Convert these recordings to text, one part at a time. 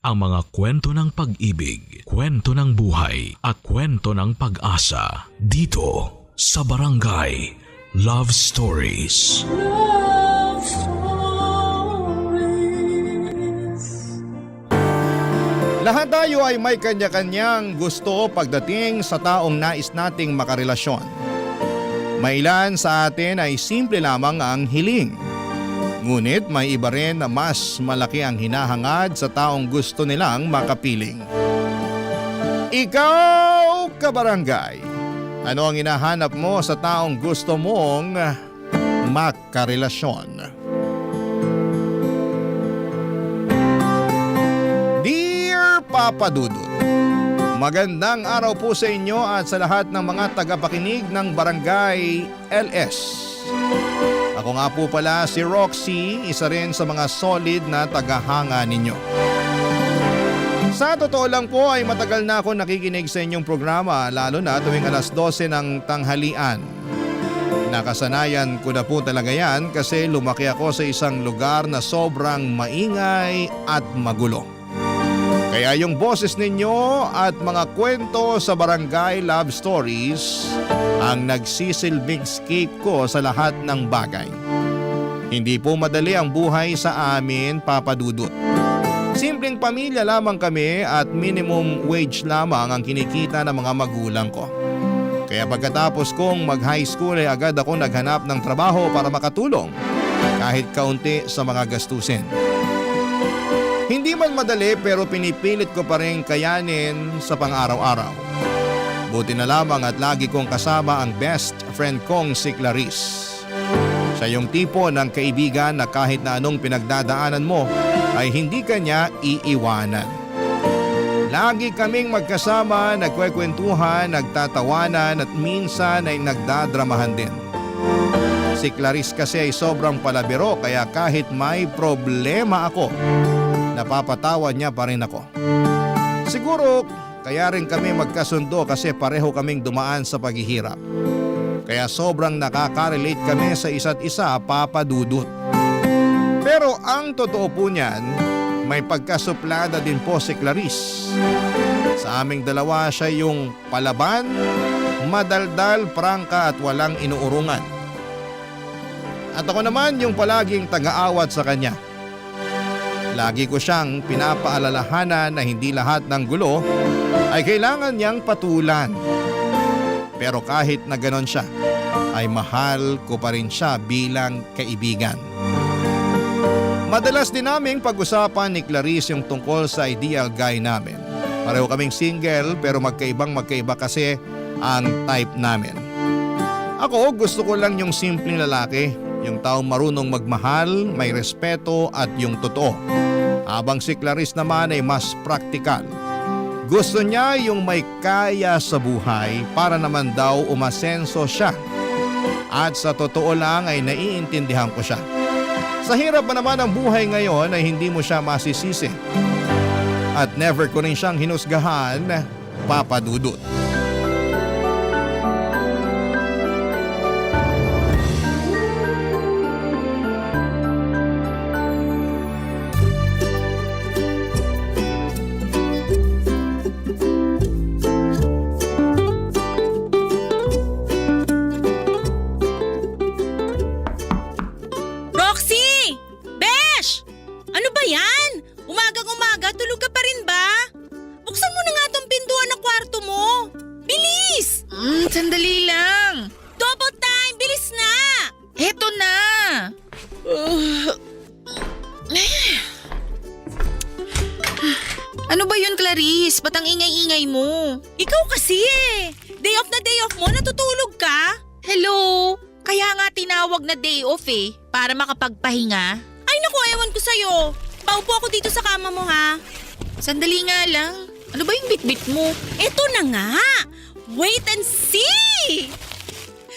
ang mga kwento ng pag-ibig, kwento ng buhay at kwento ng pag-asa dito sa Barangay Love Stories. Love Stories. Lahat tayo ay may kanya-kanyang gusto pagdating sa taong nais nating makarelasyon. May ilan sa atin ay simple lamang ang hiling. Ngunit may iba rin na mas malaki ang hinahangad sa taong gusto nilang makapiling. Ikaw, kabarangay, ano ang hinahanap mo sa taong gusto mong makarelasyon? Dear Papa Dudut, magandang araw po sa inyo at sa lahat ng mga tagapakinig ng Barangay LS. Ako nga po pala si Roxy, isa rin sa mga solid na tagahanga ninyo. Sa totoo lang po ay matagal na ako nakikinig sa inyong programa, lalo na tuwing alas 12 ng tanghalian. Nakasanayan ko na po talaga yan kasi lumaki ako sa isang lugar na sobrang maingay at magulo. Kaya yung boses ninyo at mga kwento sa Barangay Love Stories ang nagsisilbing escape ko sa lahat ng bagay. Hindi po madali ang buhay sa amin, Papa Dudut. Simpleng pamilya lamang kami at minimum wage lamang ang kinikita ng mga magulang ko. Kaya pagkatapos kong mag-high school ay agad ako naghanap ng trabaho para makatulong kahit kaunti sa mga gastusin. Hindi man madali pero pinipilit ko pa rin kayanin sa pang-araw-araw. Buti na lamang at lagi kong kasama ang best friend kong si Clarice. Siya yung tipo ng kaibigan na kahit na anong pinagdadaanan mo ay hindi kanya iiwanan. Lagi kaming magkasama, nagkwekwentuhan, nagtatawanan at minsan ay nagdadramahan din. Si Clarice kasi ay sobrang palabiro kaya kahit may problema ako, napapatawa niya pa rin ako. Siguro kaya rin kami magkasundo kasi pareho kaming dumaan sa paghihirap. Kaya sobrang nakaka-relate kami sa isa't isa, Papa Dudut. Pero ang totoo po niyan, may pagkasuplada din po si Clarice. Sa aming dalawa siya yung palaban, madaldal, prangka at walang inuurungan. At ako naman yung palaging taga-awat sa kanya. Lagi ko siyang pinapaalalahanan na hindi lahat ng gulo ay kailangan niyang patulan. Pero kahit na ganon siya, ay mahal ko pa rin siya bilang kaibigan. Madalas din naming pag-usapan ni Clarice yung tungkol sa ideal guy namin. Pareho kaming single pero magkaiba kasi ang type namin. Ako gusto ko lang yung simpleng lalaki, yung taong marunong magmahal, may respeto at yung totoo. Habang si Clarice naman ay mas praktikal. Gusto niya yung may kaya sa buhay para naman daw umasenso siya. At sa totoo lang ay naiintindihan ko siya. Sa hirap pa naman ng buhay ngayon ay hindi mo siya masisisi. At never ko rin siyang hinusgahan, Papa Dudut. Sandali lang. Double time! Bilis na! Eto na. Ano ba yun, Clarice? Ba't ang ingay-ingay mo? Ikaw kasi eh! Day off mo, natutulog ka? Hello? Kaya nga tinawag na day off eh, para makapagpahinga. Ay naku, ewan ko sa'yo. Paupo ako dito sa kama mo ha. Sandali nga lang. Ano ba yung bitbit mo? Eto na nga! Wait and see!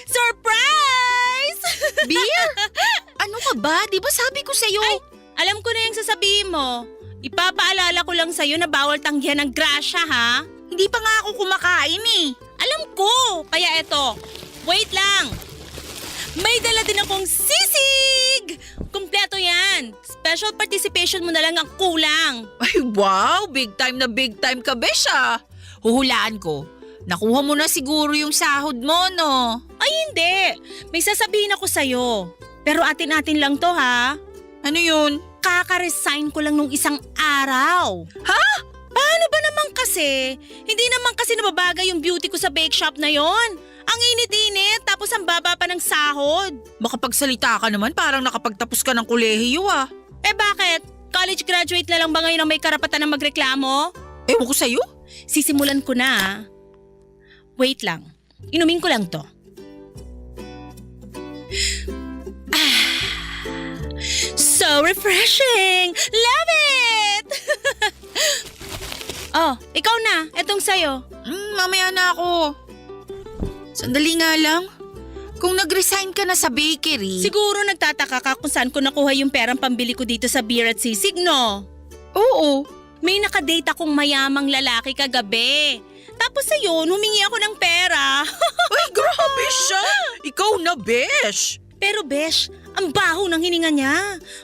Surprise! Beer? Ano ka ba? Di ba sabi ko sa'yo? Ay, alam ko na yung sasabihin mo. Ipapaalala ko lang sa'yo na bawal tanggihan ng grasya ha. Hindi pa nga ako kumakain eh. Alam ko, kaya eto. Wait lang. May dala din akong sisig! Kumpleto yan. Special participation mo na lang ang kulang. Ay wow, big time na big time ka, besh ah. Huhulaan ko. Nakuha mo na siguro yung sahod mo, no? Ay hindi. May sasabihin ako sa'yo. Pero atin-atin lang to ha. Ano yun? Kaka-resign ko lang nung isang araw. Ha? Paano ba naman kasi? Hindi naman kasi nababagay yung beauty ko sa bake shop na yon. Ang init-init, tapos ang baba pa ng sahod. Makapagsalita ka naman, parang nakapagtapos ka ng kolehiyo ah. Eh bakit? College graduate na lang ba ngayon ang may karapatan na magreklamo? Ewan ko sa'yo. Sisimulan ko na. Wait lang. Inumin ko lang to. So refreshing! Love it! Oh, ikaw na. Etong sayo. Mamaya na ako. Sandali nga lang. Kung nag-resign ka na sa bakery. Siguro nagtataka ka kung saan ko nakuha yung perang pambili ko dito sa beer at sisig, no? Oo. May nakadate akong mayamang lalaki kagabi. Tapos ayun, humingi ako ng pera. Ay, grabe siya. Ikaw na, besh. Pero besh, ang baho ng hininga niya.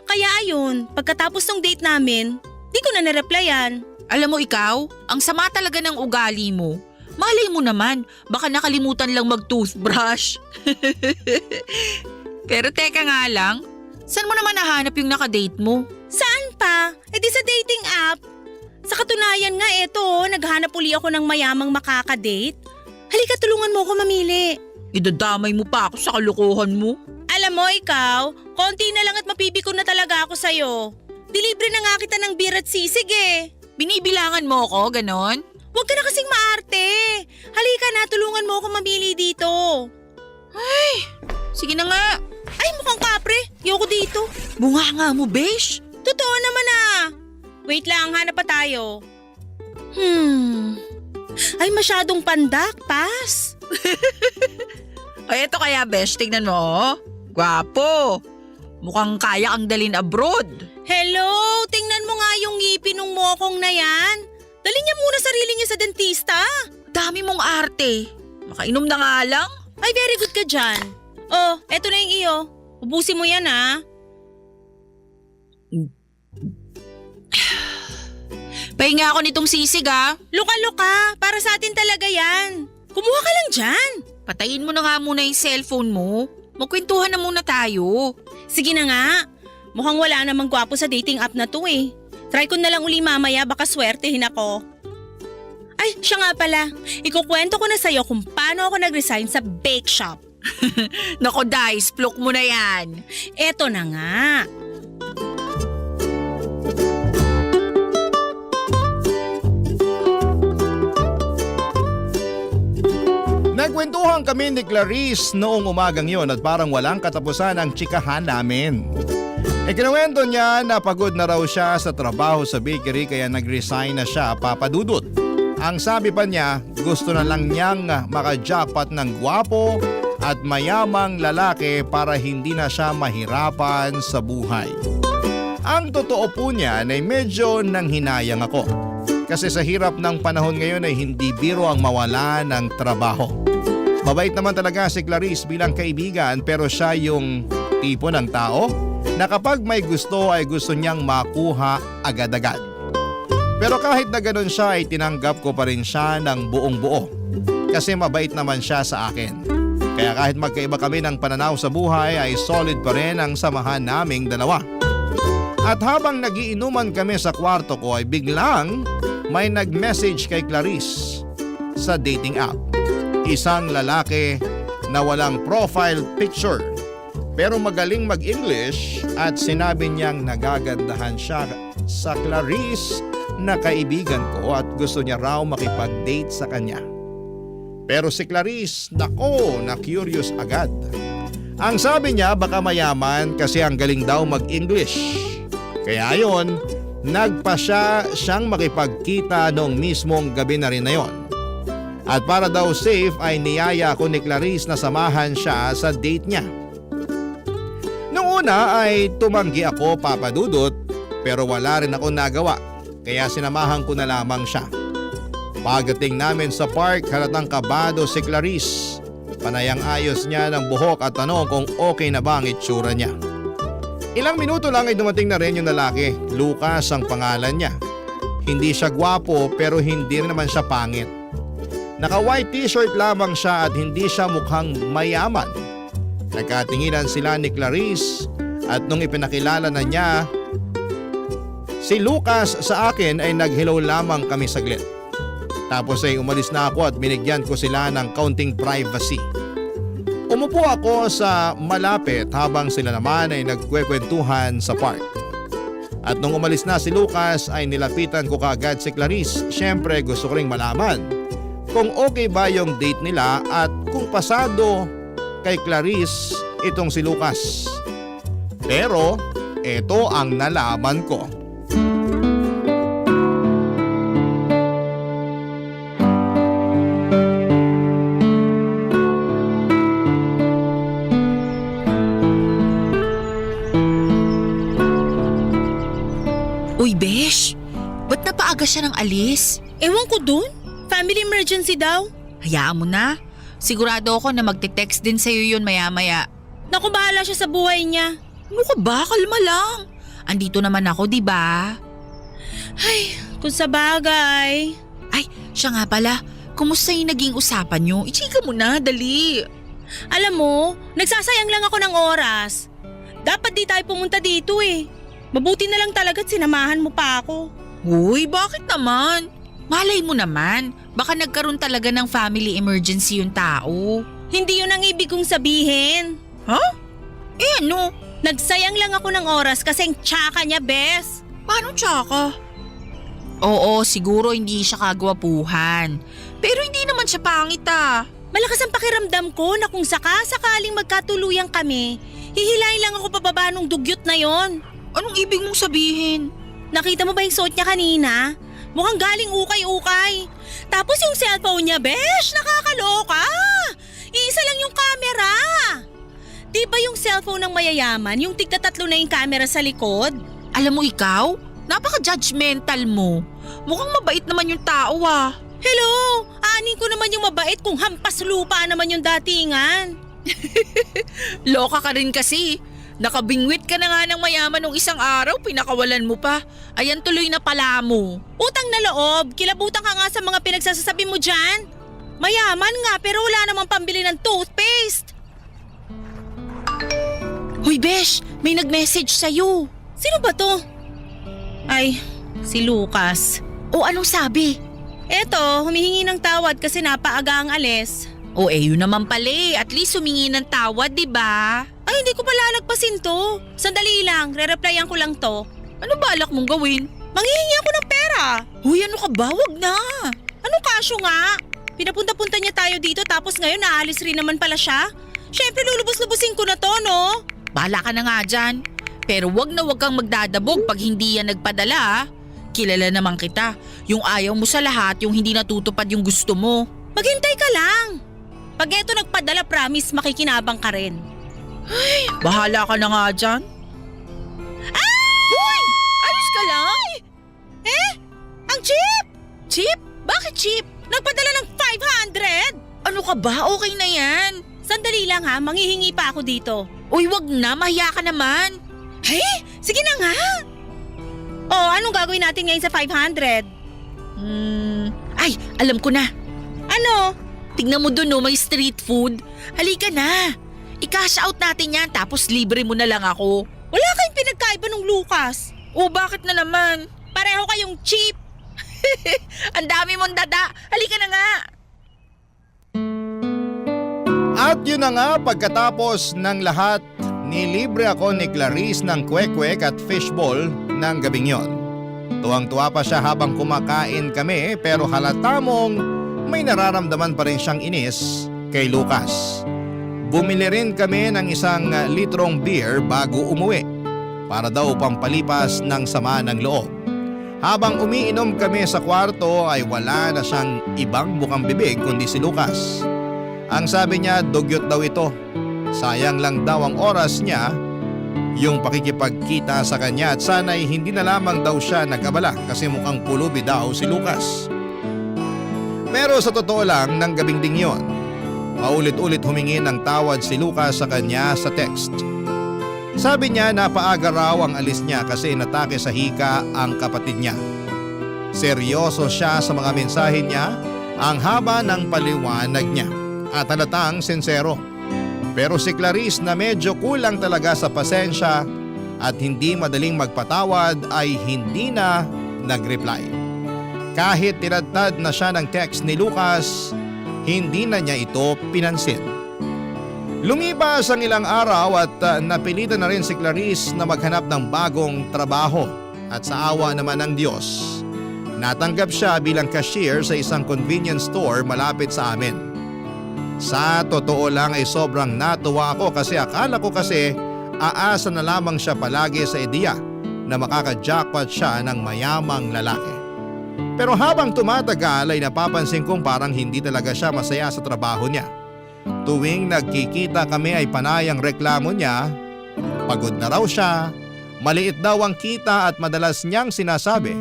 Kaya ayun, pagkatapos ng date namin, di ko na nareplyan. Alam mo ikaw, ang sama talaga ng ugali mo. Malay mo naman, baka nakalimutan lang mag-toothbrush. Pero teka nga lang, saan mo naman nahanap yung nakadate mo? Saan pa? Eh di sa dating app. Sa katunayan nga eto, naghanap uli ako ng mayamang makakadate. Halika tulungan mo ako mamili. Idadamay mo pa ako sa kalokohan mo. Alam mo ikaw, konti na lang at mapipiko na talaga ako sa'yo. Dilibre na nga kita ng beer at sisig eh. Binibilangan mo ako, ganon? Huwag ka na kasing maarte. Halika na, tulungan mo ako mamili dito. Sige na nga. Ay, mukhang kapre. Ayoko dito. Bunga nga mo, besh. Totoo naman ah. Wait lang, hanap pa tayo. Ay, masyadong pandak. Pass. Ay, eto kaya, besh. Tignan mo, oh. Gwapo. Mukhang kaya kang dalin abroad. Hello, tingnan mo nga yung ngipin ng mokong na yan. Dali niya muna sarili niya sa dentista. Dami mong arte. Makainom na nga lang. Ay, very good ka dyan. Oh, eto na yung iyo. Ubusin mo yan ah. Pahinga ako nitong sisig ah. Luka-luka, para sa atin talaga yan. Kumuha ka lang dyan. Patayin mo na nga muna yung cellphone mo. Magkwentuhan na muna tayo. Sige na nga. Mukhang wala namang gwapo sa dating app na to eh. Try ko na lang uli mamaya, baka swertehin ako. Ay, siya nga pala. Ikukwento ko na sa'yo kung paano ako nag-resign sa bake shop. Nako Dice, plok mo na yan. Eto na nga. Nagkwentuhan kami ni Clarice noong umagang yon at parang walang katapusan ang tsikahan namin. Ikinuwento niya na pagod na raw siya sa trabaho sa bakery kaya nag-resign na siya, Papa Dudut. Ang sabi pa niya, gusto na lang niyang makajackpot ng gwapo at mayamang lalaki para hindi na siya mahirapan sa buhay. Ang totoo po niya ay medyo nanghinayang ako. Kasi sa hirap ng panahon ngayon ay hindi biro ang mawala ng trabaho. Mabait naman talaga si Clarice bilang kaibigan pero siya yung tipo ng tao na kapag may gusto ay gusto niyang makuha agad-agad. Pero kahit na ganun siya ay tinanggap ko pa rin siya ng buong buo. Kasi mabait naman siya sa akin. Kaya kahit magkaiba kami ng pananaw sa buhay ay solid pa rin ang samahan naming dalawa. At habang nagiinuman kami sa kwarto ko ay biglang may nag-message kay Clarice sa dating app. Isang lalaki na walang profile picture pero magaling mag-English at sinabi niyang nagagandahan siya sa Clarice na kaibigan ko at gusto niya raw makipag-date sa kanya. Pero si Clarice, nako, na-curious agad. Ang sabi niya baka mayaman kasi ang galing daw mag-English. Kaya ayon, nagpa siyang makipagkita noong mismong gabi na rin na yon. At para daw safe ay niyaya ko ni Clarice na samahan siya sa date niya. Noong una ay tumanggi ako, Papa Dudut, pero wala rin ako nagawa kaya sinamahan ko na lamang siya. Pagdating namin sa park, halatang kabado si Clarice. Panayang ayos niya ng buhok at tanong kung okay na ba ang itsura niya. Ilang minuto lang ay dumating na rin yung lalaki. Lucas ang pangalan niya. Hindi siya gwapo pero hindi rin naman siya pangit. Naka-white t-shirt lamang siya at hindi siya mukhang mayaman. Nagkatinginan sila ni Clarice at nung ipinakilala na niya si Lucas sa akin ay nag-hello lamang kami saglit. Tapos ay umalis na ako at binigyan ko sila ng kaunting privacy. Umupo ako sa malapit habang sila naman ay nagkwekwentuhan sa park. At nung umalis na si Lucas ay nilapitan ko kaagad si Clarice. Siyempre gusto ko ring malaman kung okay ba yung date nila at kung pasado kay Clarice itong si Lucas. Pero ito ang nalaman ko. Uy, Besh, ba't napaaga siya ng alis? Ewan ko dun. Family emergency daw. Hayaan mo na. Sigurado ako na magte-text din sa'yo yun maya-maya. Naku, bahala siya sa buhay niya. Ano ka ba? Kalma lang. Andito naman ako, di ba? Ay, kung sa bagay. Ay, siya nga pala. Kumusta yung naging usapan nyo? Ichika mo na, dali. Alam mo, nagsasayang lang ako ng oras. Dapat di tayo pumunta dito eh. Mabuti na lang talaga't sinamahan mo pa ako. Uy, bakit naman? Malay mo naman, baka nagkaroon talaga ng family emergency yung tao. Hindi yun ang ibig kong sabihin. Ha? Eh ano? Nagsayang lang ako ng oras kasi ang tsaka niya, Bes. Paano tsaka? Oo, siguro hindi siya kagwapuhan. Pero hindi naman siya pangit ah. Malakas ang pakiramdam ko na kung sakaling magkatuluyan kami, hihilahin lang ako pababa nung dugyot na yon. Anong ibig mong sabihin? Nakita mo ba yung suot niya kanina? Mukhang galing ukay-ukay. Tapos yung cellphone niya, besh, nakakaloka. Iisa lang yung camera. Di ba yung cellphone ng mayayaman, yung tigta-tatlo na yung camera sa likod? Alam mo ikaw, napaka-judgmental mo. Mukhang mabait naman yung tao ah. Hello, aanin ko naman yung mabait kung hampas lupa naman yung datingan. Loka ka rin kasi. Nakabingwit ka na nga ng mayaman nung isang araw, pinakawalan mo pa. Ayan tuloy na pala mo. Utang na loob, kilabutan ka nga sa mga pinagsasasabi mo dyan. Mayaman nga pero wala namang pambili ng toothpaste. Hoy Besh, may nag-message sa'yo. Sino ba to? Ay, si Lucas. O anong sabi? Eto, humihingi ng tawad kasi napaaga ang alis. O yun naman pala eh. At least humingi ng tawad, di ba? Ay, hindi ko pala lagpasin to. Sandali lang, re-replyan ko lang to. Ano balak mong gawin? Manghihingi ako ng pera. Huy, ano ka ba? Wag na. Anong kasyo nga? Pinapunta-punta niya tayo dito tapos ngayon naalis rin naman pala siya. Siyempre lulubos-lubusin ko na to, no? Bahala ka na nga dyan. Pero wag na wag kang magdadabog pag hindi yan nagpadala ah. Kilala naman kita. Yung ayaw mo sa lahat, yung hindi natutupad yung gusto mo. Maghintay ka lang. Pag eto nagpadala, promise makikinabang ka rin. Ay, bahala ka na nga dyan. Hoy! Ayos ka lang? Ang cheap! Cheap? Bakit cheap? Nagpadala ng 500! Ano ka ba? Okay na yan. Sandali lang ha, manghihingi pa ako dito. Uy, wag na. Mahiya ka naman. Hey, sige na nga! Oh, anong gagawin natin ngayon sa 500? Ay, alam ko na. Ano? Tignan mo dun, no, may street food. Halika na. I-cash out natin yan tapos libre mo na lang ako. Wala kayong pinagkaiba ng Lucas. O bakit na naman? Pareho kayong cheap. Ang dami mong dada. Halika na nga. At yun na nga, pagkatapos ng lahat, nilibre ako ni Clarice ng kwek-kwek at fishball ng gabing yon. Tuwang-tuwa pa siya habang kumakain kami pero halata mong may nararamdaman pa rin siyang inis kay Lucas. Bumili rin kami ng 1 litrong beer bago umuwi para daw pampalipas ng sama ng loob. Habang umiinom kami sa kwarto ay wala na siyang ibang bukang bibig kundi si Lucas. Ang sabi niya, dugyot daw ito. Sayang lang daw ang oras niya, yung pakikipagkita sa kanya at sana'y hindi na lamang daw siya nag-abala kasi mukhang pulubi daw si Lucas. Pero sa totoo lang ng gabing ding yon, Paulit-ulit humingi ng tawad si Lucas sa kanya sa text. Sabi niya na paaga raw ang alis niya kasi inatake sa hika ang kapatid niya. Seryoso siya sa mga mensahe niya, ang haba ng paliwanag niya at halatang sincero. Pero si Clarice na medyo kulang talaga sa pasensya at hindi madaling magpatawad ay hindi na nag-reply. Kahit tinadtad na siya ng text ni Lucas, hindi na niya ito pinansin. Lumipas ang ilang araw at napilitan na rin si Clarice na maghanap ng bagong trabaho at sa awa naman ng Diyos, natanggap siya bilang cashier sa isang convenience store malapit sa amin. Sa totoo lang ay sobrang natuwa ako kasi akala ko kasi aasa na lamang siya palagi sa ideya na makaka-jackpot siya ng mayamang lalaki. Pero habang tumatagal ay napapansin kong parang hindi talaga siya masaya sa trabaho niya. Tuwing nagkikita kami ay panay ang reklamo niya, pagod na raw siya, maliit daw ang kita at madalas niyang sinasabi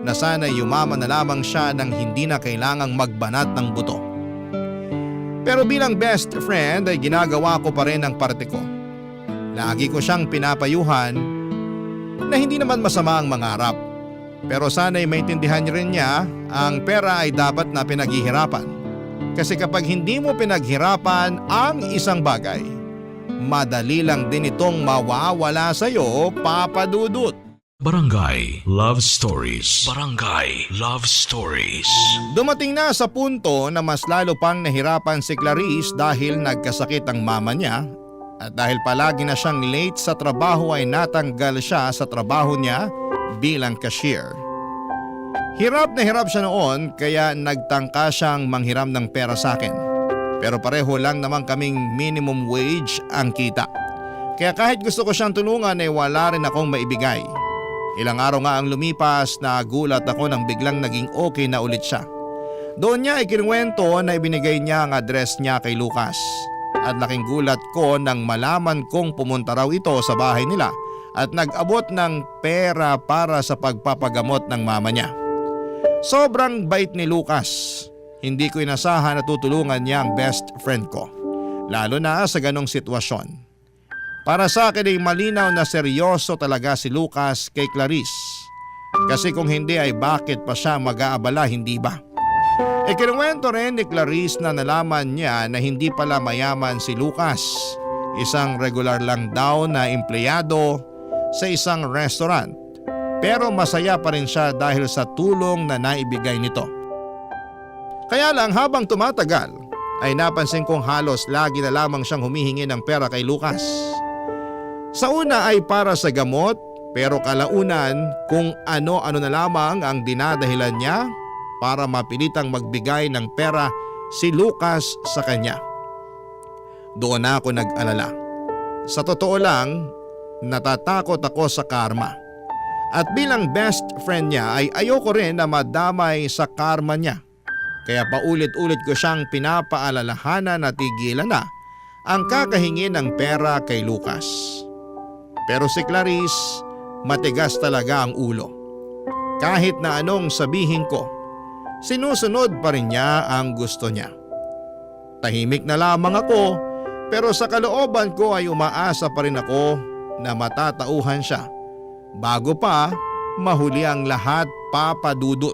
na sana'y yumaman na lamang siya nang hindi na kailangang magbanat ng buto. Pero bilang best friend ay ginagawa ko pa rin ang parte ko. Lagi ko siyang pinapayuhan na hindi naman masama ang mangarap. Pero sana'y maintindihan rin niya ang pera ay dapat na pinaghihirapan. Kasi kapag hindi mo pinaghirapan ang isang bagay, madali lang din itong mawawala sa iyo, Papa Dudut. Barangay Love Stories. Barangay Love Stories. Dumating na sa punto na mas lalo pang nahirapan si Clarice dahil nagkasakit ang mama niya at dahil palagi na siyang late sa trabaho ay natanggal siya sa trabaho niya bilang cashier. Hirap na hirap siya noon kaya nagtangka siyang manghiram ng pera sa akin. Pero pareho lang naman kaming minimum wage ang kita. Kaya kahit gusto ko siyang tulungan ay wala rin akong maibigay. Ilang araw nga ang lumipas na gulat ako nang biglang naging okay na ulit siya. Doon niya ikinuwento na ibinigay niya ang address niya kay Lucas. At laking gulat ko nang malaman kong pumunta raw ito sa bahay nila at nag-abot ng pera para sa pagpapagamot ng mama niya. Sobrang bait ni Lucas. Hindi ko inasahan na tutulungan niya ang best friend ko. Lalo na sa ganong sitwasyon. Para sa akin ay malinaw na seryoso talaga si Lucas kay Clarice. Kasi kung hindi ay bakit pa siya mag-aabala, hindi ba? Ikinuwento rin ni Clarice na nalaman niya na hindi pala mayaman si Lucas. Isang regular lang daw na empleyado sa isang restaurant. Pero masaya pa rin siya dahil sa tulong na naibigay nito. Kaya lang habang tumatagal ay napansin kong halos lagi na lamang siyang humihingi ng pera kay Lucas. Sa una ay para sa gamot pero kalaunan kung ano-ano na lamang ang dinadahilan niya para mapilitang magbigay ng pera si Lucas sa kanya. Doon na ako nag-alala. Sa totoo lang, natatakot ako sa karma. At bilang best friend niya ay ayoko rin na madamay sa karma niya. Kaya paulit-ulit ko siyang pinapaalalahanan na tigilan na ang kakahingi ng pera kay Lucas. Pero si Clarice, matigas talaga ang ulo. Kahit na anong sabihin ko, sinusunod pa rin niya ang gusto niya. Tahimik na lamang ako pero sa kalooban ko ay umaasa pa rin ako na matatauhan siya. Bago pa mahuli ang lahat, Papa Dudut.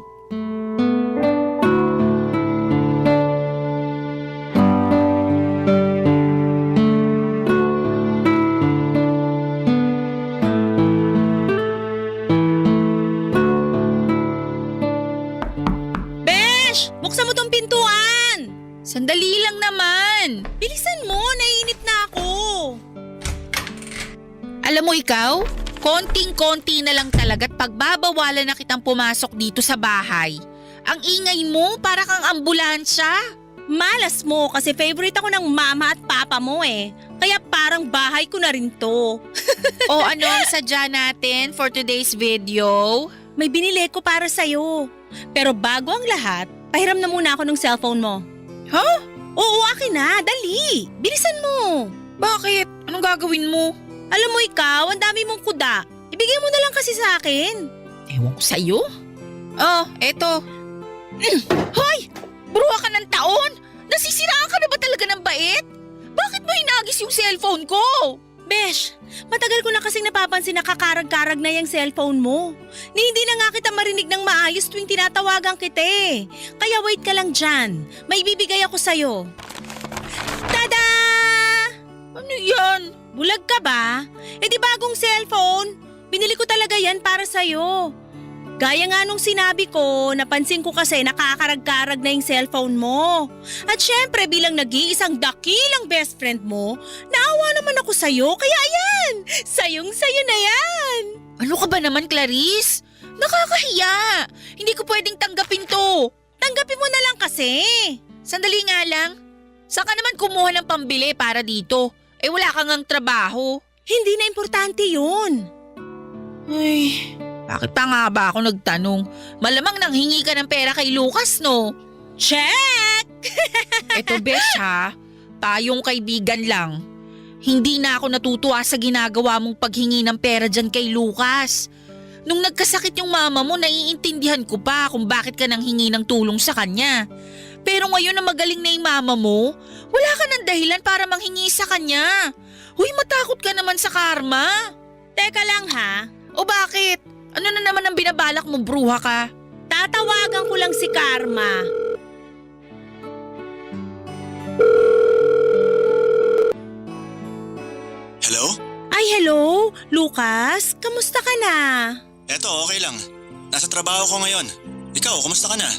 Besh! Buksan mo tong pintuan! Sandali lang naman. Bilisan mo, naiinip na ako. Alam mo ikaw, konting-konti na lang talaga't pagbabawalan na kitang pumasok dito sa bahay. Ang ingay mo para kang ambulansya. Malas mo kasi favorite ako ng mama at papa mo eh. Kaya parang bahay ko na rin to. O ano ang sadya natin for today's video? May binili ko para sa'yo. Pero bago ang lahat, pahiram na muna ako ng cellphone mo. Huh? Oo, akin na. Dali. Bilisan mo. Bakit? Anong gagawin mo? Alam mo ikaw, ang dami mong kuda. Ibigay mo na lang kasi sa akin. Ewan ko sa'yo. Oh, eto. Hoy! Bruha ka ng taon! Nasisiraan ka na ba talaga ng bait? Bakit mo hinagis yung cellphone ko? Besh, matagal ko na kasing napapansin na kakarag-karag na yung cellphone mo. Ni hindi na nga kita marinig ng maayos tuwing tinatawagan kita eh. Kaya wait ka lang dyan. May bibigay ako sa'yo. Tada! Ano yan? Bulag ka ba? Eh di bagong cellphone. Binili ko talaga yan para sa'yo. Gaya nga nung sinabi ko, napansin ko kasi nakakarag-karag na yung cellphone mo. At syempre bilang nag-iisang dakilang best friend mo, naawa naman ako sa'yo. Kaya ayan, sayong-sayo na yan. Ano ka ba naman, Clarice? Nakakahiya. Hindi ko pwedeng tanggapin to. Tanggapin mo na lang kasi. Sandali nga lang. Saan ka naman kumuha ng pambili para dito? Eh wala kang ngang trabaho. Hindi na importante yun. Ay, bakit pa nga ba ako nagtanong? Malamang nanghingi ka ng pera kay Lucas, no? Check! Eto, Besh ha, tayong kaibigan lang. Hindi na ako natutuwa sa ginagawa mong paghingi ng pera dyan kay Lucas. Nung nagkasakit yung mama mo, naiintindihan ko pa kung bakit ka nanghingi ng tulong sa kanya. Pero ngayon na magaling na yung mama mo, wala ka ng dahilan para manghingi sa kanya. Huy, matakot ka naman sa karma. Teka lang ha, O bakit? Ano na naman ang binabalak mo, bruha ka? tatawagan ko lang si Karma. Hello? Ay hello, Lucas, kamusta ka na? Eto, okay lang. Nasa trabaho ko ngayon. Ikaw, kumusta ka na?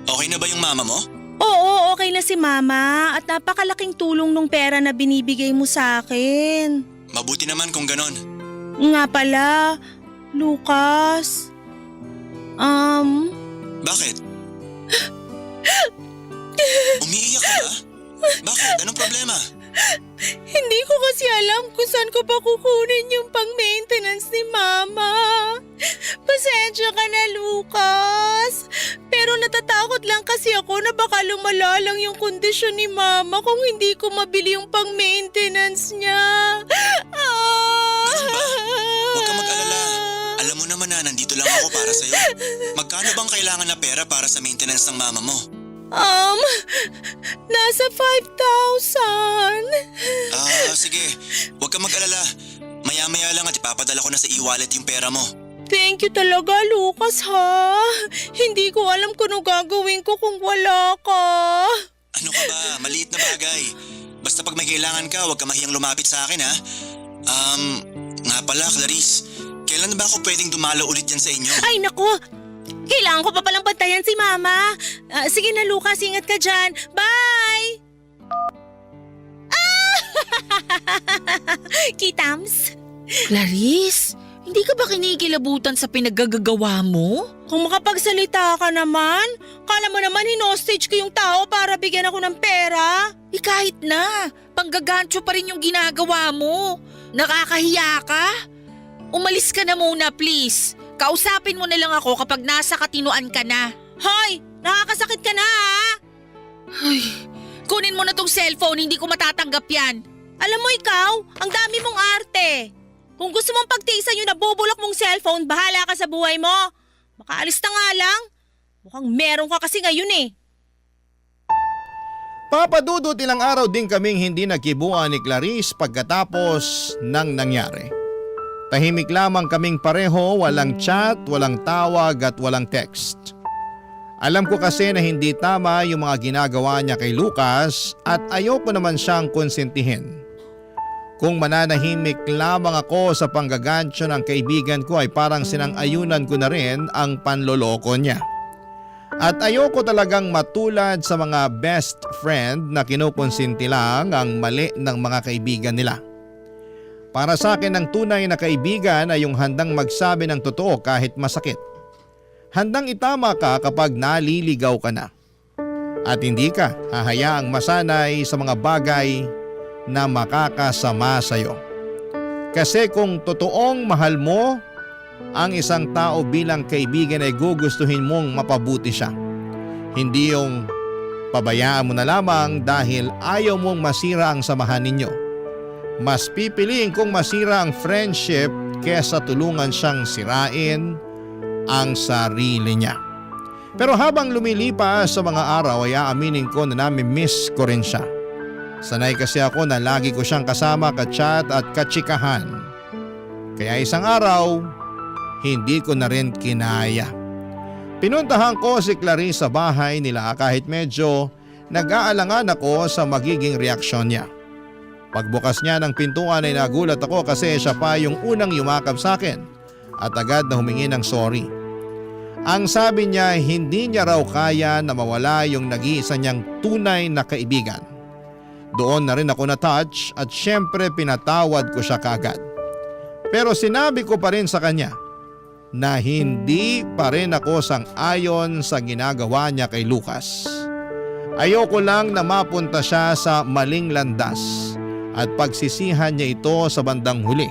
Okay na ba yung mama mo? Oo, okay na si Mama at napakalaking tulong nung pera na binibigay mo sa akin. Mabuti naman kung ganon. Nga pala, Lucas. Bakit? Umiiyak ka ba? Bakit? Anong problema? Hindi ko kasi alam kung saan ko pa kukunin yung pang-maintenance ni Mama. Pasensya ka na, Lucas. Pero natatakot lang kasi ako na baka lumala lang yung kondisyon ni Mama kung hindi ko mabili yung pang-maintenance niya. Ganun ba? Huwag ka mag-alala. Alam mo naman na nandito lang ako para sa'yo. Magkano bang kailangan na pera para sa maintenance ng mama mo? Nasa 5,000. Sige. Huwag ka mag-alala. Maya-maya lang at ipapadala ko na sa e-wallet yung pera mo. Thank you talaga, Lucas, ha? Hindi ko alam kung ano gagawin ko kung wala ka. Ano ka ba? Maliit na bagay. Basta pag may kailangan ka, huwag ka mahiyang lumapit sa akin, ha? Nga pala, Clarice. Kailan ba ako pwedeng dumalo ulit yan sa inyo? Ay, naku! Kailangan ko pa palang bantayan si Mama. Sige na, Lucas. Ingat ka dyan. Bye! Kitams? Clarice, hindi ka ba kinikilabutan sa pinaggagawa mo? Kung makapagsalita ka naman, kala mo naman hinostage ko yung tao para bigyan ako ng pera. Kahit na, panggagancho pa rin yung ginagawa mo. Nakakahiya ka? Umalis ka na muna, please. Kausapin mo na lang ako kapag nasa katinuan ka na. Hoy! Nakakasakit ka na, ha? Ay, kunin mo na tong cellphone, hindi ko matatanggap yan. Alam mo ikaw, ang dami mong arte. Kung gusto mong pagtiisan yung nabubulok mong cellphone, bahala ka sa buhay mo. Makaalis na nga lang. Mukhang meron ka kasi ngayon eh. Papadudot ilang araw din kaming hindi nagkibuan ni Clarice pagkatapos ng nangyari. Tahimik lamang kaming pareho, walang chat, walang tawag at walang text. Alam ko kasi na hindi tama yung mga ginagawa niya kay Lucas at ayoko naman siyang konsentihin. Kung mananahimik lamang ako sa panggagancho ng kaibigan ko ay parang sinang-ayunan ko na rin ang panloloko niya. At ayoko talagang matulad sa mga best friend na kinukonsinti lang ang mali ng mga kaibigan nila. Para sa akin ang tunay na kaibigan ay yung handang magsabi ng totoo kahit masakit. Handang itama ka kapag naliligaw ka na. At hindi ka hahayaang masanay sa mga bagay na makakasama sa iyo. Kasi kung totoong mahal mo ang isang tao bilang kaibigan ay gugustuhin mong mapabuti siya. Hindi yung pabayaan mo na lamang dahil ayaw mong masira ang samahan ninyo. Mas pipiliin kong masira ang friendship kesa tulungan siyang sirain ang sarili niya. Pero habang lumilipas sa mga araw ay aaminin ko na nami-miss ko rin siya. Sanay kasi ako na lagi ko siyang kasama ka-chat at katsikahan. Kaya isang araw, hindi ko na rin kinaya. Pinuntahan ko si Clarice sa bahay nila kahit medyo nag-aalangan ako sa magiging reaksyon niya. Pagbukas niya ng pintuan ay nagulat ako kasi siya pa yung unang yumakap sa akin at agad na humingi ng sorry. Ang sabi niya hindi niya raw kaya na mawala yung nag-iisa niyang tunay na kaibigan. Doon na rin ako na-touch at syempre pinatawad ko siya kaagad. Pero sinabi ko pa rin sa kanya na hindi pa rin ako sang-ayon sa ginagawa niya kay Lucas. Ayoko lang na mapunta siya sa maling landas at pagsisihan niya ito sa bandang huli.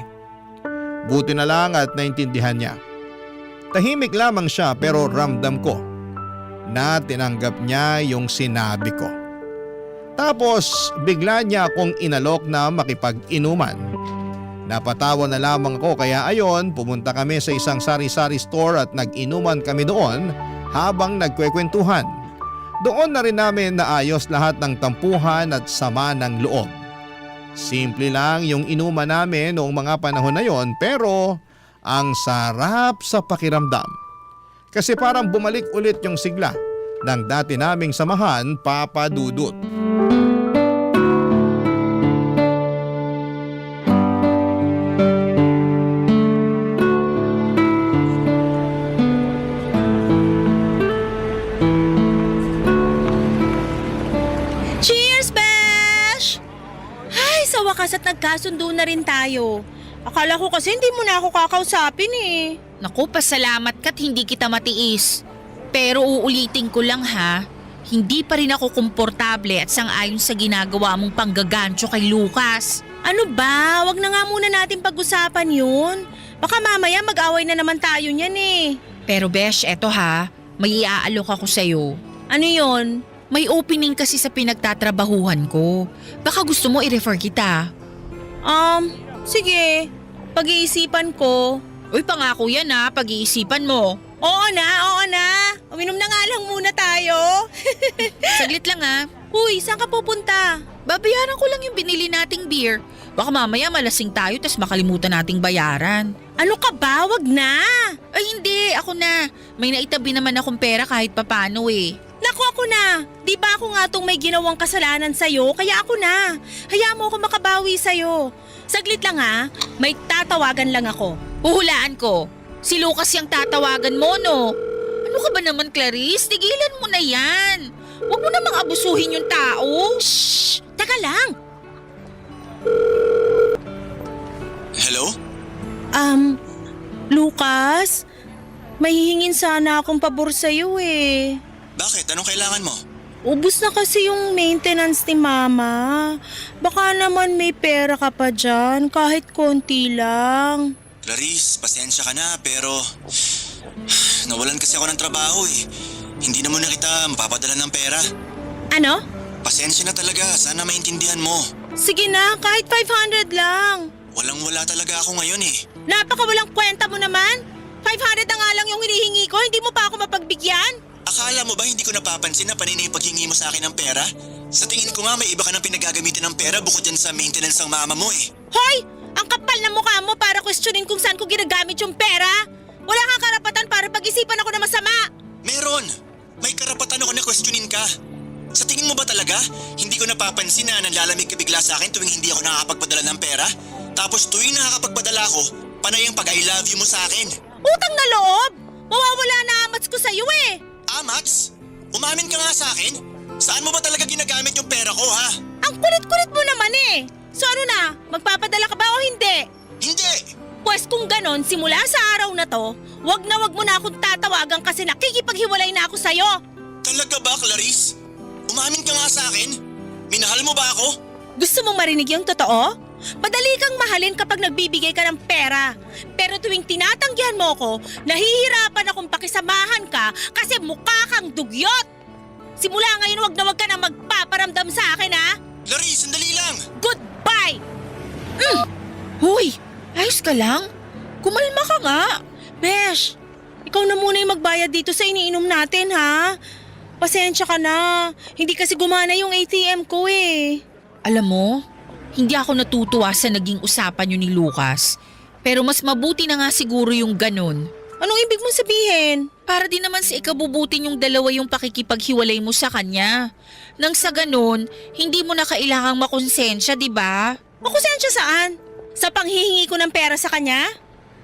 Buti na lang at naintindihan niya. Tahimik lamang siya pero ramdam ko na tinanggap niya yung sinabi ko. Tapos bigla niya akong inalok na makipag-inuman. Napatawa na lamang ako kaya ayon pumunta kami sa isang sari-sari store at nag-inuman kami doon habang nagkwekwentuhan. Doon na rin namin naayos lahat ng tampuhan at sama ng loob. Simple lang yung inuman namin noong mga panahon na yon pero ang sarap sa pakiramdam. Kasi parang bumalik ulit yung sigla ng dati naming samahan, Papa Dudut. Cheers, Besh! Ay, sa wakas at nagkasundo na rin tayo. Akala ko kasi hindi mo na ako kakausapin eh. Naku, pasalamat ka't hindi kita matiis. Pero uulitin ko lang ha, hindi pa rin ako komportable at sang-ayon sa ginagawa mong panggagancho kay Lucas. Ano ba? Wag na nga muna natin pag-usapan yun. Baka mamaya mag-away na naman tayo niyan eh. Pero Besh, eto ha, may iaalok ako sa'yo. Ano yun? May opening kasi sa pinagtatrabahuhan ko. Baka gusto mo i-refer kita. Sige. Pag-iisipan ko. Uy, pangako yan ha, pag-iisipan mo. Oo na. Uminom na nga lang muna tayo. Saglit lang ha. Uy, saan ka pupunta? Babayaran ko lang yung binili nating beer. Baka mamaya malasing tayo tas makalimutan nating bayaran. Ano ka ba? Wag na. Ay hindi, ako na. May naitabi naman akong pera kahit papano eh. Naku, ako na. Di ba ako nga tong may ginawang kasalanan sa'yo? Kaya ako na. Hayaan mo ako makabawi sa'yo. Saglit lang ha. May tatawagan lang ako. Huhulaan ko. Si Lucas yung tatawagan mo, no? Ano ka ba naman, Clarice? Tigilan mo na yan. Huwag mo namang abusuhin yung tao. Shh! Teka lang. Hello? Lucas? May hihingin sana akong pabor sa'yo eh. Bakit? Anong kailangan mo? Ubus na kasi yung maintenance ni Mama. Baka naman may pera ka pa dyan, kahit konti lang. Clarice, pasensya ka na pero nawalan kasi ako ng trabaho eh. Hindi na muna kita mapapadala ng pera. Ano? Pasensya na talaga, sana maintindihan mo. Sige na, kahit 500 lang. Walang-wala talaga ako ngayon eh. Napakawalang kwenta mo naman. 500 na nga lang yung hinihingi ko, hindi mo pa ako mapagbigyan? Akala mo ba hindi ko napapansin na panay na yung paghingi mo sa akin ng pera? Sa tingin ko nga may iba ka nang pinagagamitan ng pera bukod dyan sa maintenance ng mama mo eh. Hoy! Ang kapal na mukha mo para questionin kung saan ko ginagamit yung pera. Wala kang karapatan para pag-isipan ako na masama. Meron! May karapatan ako na questionin ka. Sa tingin mo ba talaga, hindi ko napapansin na nanlalamig ka bigla sa akin tuwing hindi ako nakakapagpadala ng pera? Tapos tuwing nakakapagpadala ko, panay ang pag-I love you mo sa akin. Utang na loob! Mawawala na amats ko sa'yo eh. Amats? Umamin ka nga sa akin? Saan mo ba talaga ginagamit yung pera ko ha? Ang kulit-kulit mo naman eh. So ano na, magpapadala ka ba o hindi? Hindi! Pwes kung ganon, simula sa araw na to, wag mo na akong tatawagan kasi nakikipaghiwalay na ako sa'yo. Talaga ba, Clarice? Umamin ka nga sa akin? Minahal mo ba ako? Gusto mong marinig yung totoo? Madali kang mahalin kapag nagbibigay ka ng pera. Pero tuwing tinatanggihan mo ko, nahihirapan akong pakisamahan ka kasi mukha kang dugyot. Simula ngayon wag ka na magpaparamdam sa akin ha. Clarice, sandali lang! Goodbye! Huy, ayos ka lang? Kumalma ka nga. Besh, ikaw na muna yung magbayad dito sa iniinom natin ha. Pasensya ka na. Hindi kasi gumana yung ATM ko eh. Alam mo, hindi ako natutuwa sa naging usapan niyo ni Lucas. Pero mas mabuti na nga siguro yung ganun. Anong ibig mong sabihin? Para din naman sa ikabubuti yung dalawa yung pakikipaghiwalay mo sa kanya. Nang sa ganun, hindi mo na kailangang makonsensya, di ba? Makonsensya saan? Sa panghihingi ko ng pera sa kanya?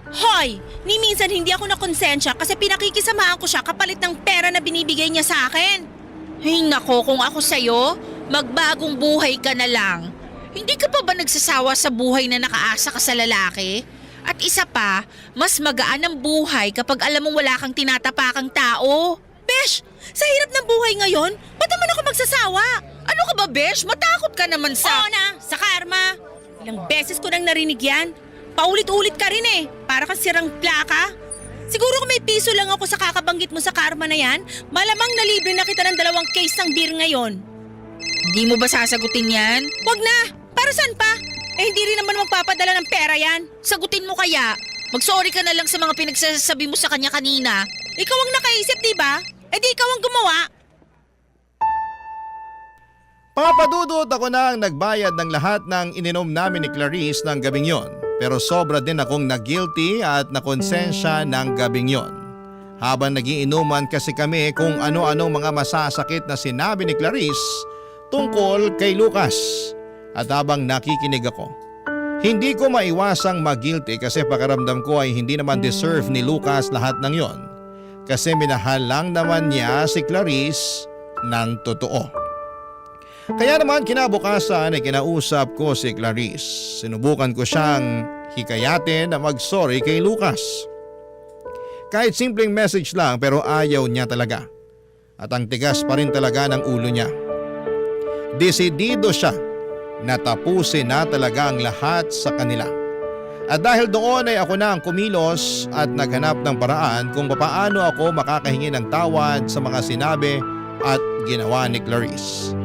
Hoy! Ni minsan hindi ako nakonsensya kasi pinakikisamahan ko siya kapalit ng pera na binibigay niya sa akin. Ay nako, kung ako sa'yo, magbagong buhay ka na lang. Hindi ka pa ba nagsasawa sa buhay na nakaasa ka sa lalaki? At isa pa, mas magaan ang buhay kapag alam mong wala kang tinatapakang tao. Besh! Sa hirap ng buhay ngayon, ba't naman ako magsasawa? Ano ka ba, Besh? Matakot ka naman sa... Oo na, sa karma. Ilang beses ko nang narinig yan. Paulit-ulit ka rin eh, para kang sirang plaka. Siguro kung may piso lang ako sa kakabanggit mo sa karma na yan, malamang nalibre na kita ng 2 case ng beer ngayon. Hindi mo ba sasagutin yan? Wag na! Para saan pa? Eh hindi rin naman magpapadala ng pera yan. Sagutin mo kaya. Mag-sorry ka na lang sa mga pinagsasabi mo sa kanya kanina. Ikaw ang nakaisip, diba? Eh di ikaw ang gumawa. Papadudot, ako na ang nagbayad ng lahat ng ininom namin ni Clarice ng gabing yon. Pero sobra din akong na-guilty at nakonsensya ng gabing yon. Habang nagiinuman kasi kami kung ano-ano mga masasakit na sinabi ni Clarice tungkol kay Lucas. At habang nakikinig ako, hindi ko maiwasang mag-guilty kasi pakiramdam ko ay hindi naman deserve ni Lucas lahat ng yon. Kasi minahal lang naman niya si Clarice ng totoo. Kaya naman kinabukasan ay kinausap ko si Clarice. Sinubukan ko siyang hikayatin na mag-sorry kay Lucas. Kahit simpleng message lang pero ayaw niya talaga. At ang tigas pa rin talaga ng ulo niya. Desidido siya na tapusin na talaga ang lahat sa kanila. At dahil doon ay ako na ang kumilos at naghanap ng paraan kung paano ako makakahingi ng tawad sa mga sinabi at ginawa ni Clarice.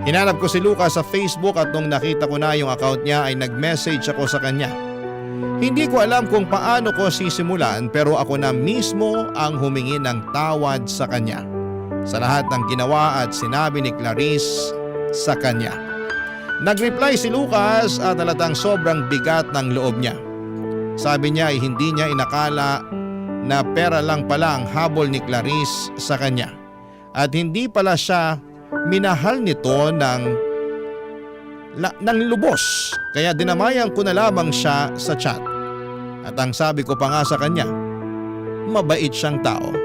Hinanap ko si Lucas sa Facebook at nung nakita ko na yung account niya ay nag-message ako sa kanya. Hindi ko alam kung paano ko sisimulan pero ako na mismo ang humingi ng tawad sa kanya. Sa lahat ng ginawa at sinabi ni Clarice sa kanya. Nag-reply si Lucas at halatang sobrang bigat ng loob niya. Sabi niya ay hindi niya inakala na pera lang pala ang habol ni Clarice sa kanya. At hindi pala siya minahal nito ng lubos, kaya dinamayan ko na lamang siya sa chat. At ang sabi ko pa nga sa kanya, mabait siyang tao